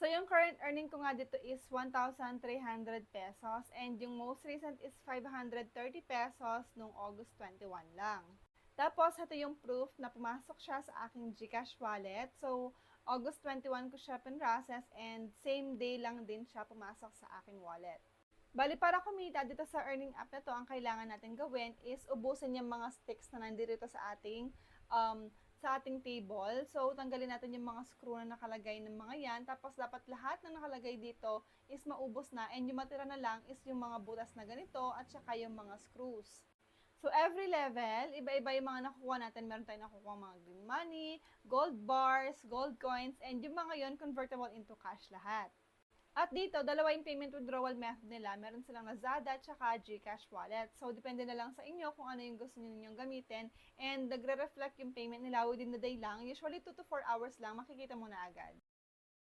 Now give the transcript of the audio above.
So, yung current earning ko nga dito is 1,300 pesos and yung most recent is 530 pesos nung August 21 lang. Tapos, ito yung proof na pumasok siya sa aking GCash wallet. So, August 21 ko siya pinrocess and same day lang din siya pumasok sa aking wallet. Bali, para kumita dito sa earning app na to, ang kailangan natin gawin is ubusin yung mga sticks na nandito sa ating table. So, tanggalin natin yung mga screw na nakalagay ng mga yan. Tapos, dapat lahat na nakalagay dito is maubos na. And yung matira na lang is yung mga butas na ganito at saka yung mga screws. So, every level, iba-iba yung mga nakukuha natin. Meron tayong nakukuha mga green money, gold bars, gold coins, and yung mga yon convertible into cash lahat. At dito, dalawa yung payment withdrawal method nila. Meron silang Lazada at saka GCash wallet. So, depende na lang sa inyo kung ano yung gusto ninyong gamitin. And nagre-reflect yung payment nila within the day lang. Usually, 2 to 4 hours lang, makikita mo na agad.